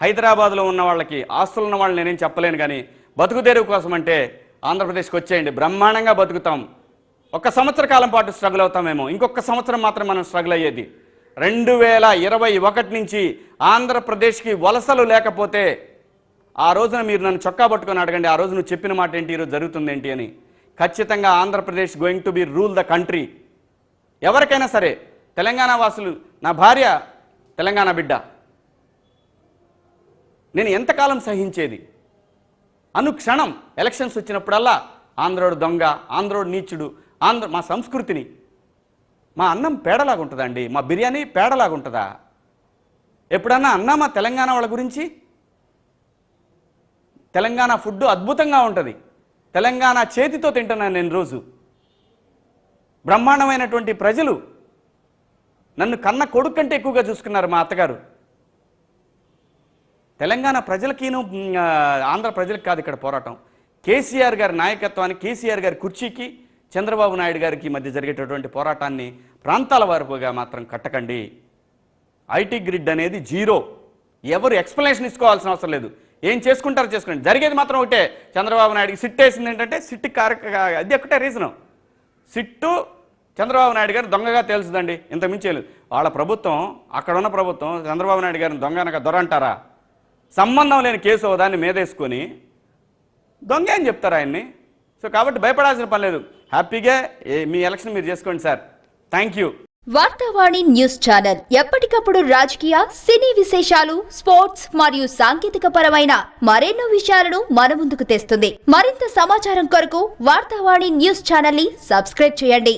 హైదరాబాద్లో ఉన్న వాళ్ళకి, ఆస్తులు ఉన్న వాళ్ళని నేనేం చెప్పలేను, కానీ బతుకుదేరువు కోసం అంటే ఆంధ్రప్రదేశ్కి వచ్చేయండి, బ్రహ్మాండంగా బతుకుతాం. 1 సంవత్సర కాలం పాటు స్ట్రగుల్ అవుతామేమో, ఇంకొక సంవత్సరం మాత్రం మనం స్ట్రగుల్ అయ్యేది. 2021 నుంచి ఆంధ్రప్రదేశ్కి వలసలు లేకపోతే ఆ రోజున మీరు నన్ను చొక్కా పట్టుకొని అడగండి, ఆ రోజు నువ్వు చెప్పిన మాట ఏంటి, ఈరోజు జరుగుతుంది ఏంటి అని. ఖచ్చితంగా Andhra Pradesh going to be rule the country. ఎవరికైనా సరే, తెలంగాణ వాసులు, నా భార్య తెలంగాణ బిడ్డ, నేను ఎంతకాలం సహించేది? అనుక్షణం ఎలక్షన్స్ వచ్చినప్పుడల్లా ఆంధ్రోడు దొంగ, ఆంధ్రోడు నీచుడు, మా సంస్కృతిని, మా అన్నం పేడలాగుంటుందా అండి, మా బిర్యానీ పేడలాగుంటుందా? ఎప్పుడన్నా అన్నామా తెలంగాణ వాళ్ళ గురించి? తెలంగాణ ఫుడ్ అద్భుతంగా ఉంటుంది. తెలంగాణ చేతితో తింటున్నాను నేను రోజు. బ్రహ్మాండమైనటువంటి ప్రజలు నన్ను కన్న కొడుకు కంటే ఎక్కువగా చూసుకున్నారు మా అత్తగారు. తెలంగాణ ప్రజలకిను ఆంధ్ర ప్రజలకు కాదు ఇక్కడ పోరాటం. కేసీఆర్ గారి నాయకత్వానికి, కేసీఆర్ గారి కుర్చీకి, చంద్రబాబు నాయుడు గారికి మధ్య జరిగేటటువంటి పోరాటాన్ని ప్రాంతాల వారుగా మాత్రం కట్టకండి. ఐటీ గ్రిడ్ అనేది జీరో. ఎవరు ఎక్స్ప్లెనేషన్ ఇచ్చుకోవాల్సిన అవసరం లేదు. ఏం చేసుకుంటారో చేసుకోండి. జరిగేది మాత్రం ఒకటే, చంద్రబాబు నాయుడుకి సిట్ వేసింది ఏంటంటే, సిట్ అది ఒకటే రీజను. సిట్టు చంద్రబాబు నాయుడు గారు దొంగగా తెలుసుదండి, ఇంత మించేది. వాళ్ళ ప్రభుత్వం, అక్కడున్న ప్రభుత్వం చంద్రబాబు నాయుడు గారిని దొంగనక దొర అంటారా? సంబంధం లేని కేసు దాన్ని మీదేసుకొని దొంగ అని చెప్తారు ఆయన్ని. సో కాబట్టి భయపడాల్సిన పని లేదు. హ్యాపీగా మీ ఎలక్షన్ మీరు చేసుకోండి sir. Thank you. Vartavani news channel ఎప్పటికప్పుడు రాజకీయ, సినీ విశేషాలు, స్పోర్ట్స్ మరియు సాంకేతిక పరమైన మరెన్నో విషయాలను మన ముందుకు తెస్తుంది. మరింత సమాచారం కొరకు వార్తావాణి న్యూస్ ఛానల్ ని సబ్స్క్రైబ్ చేయండి.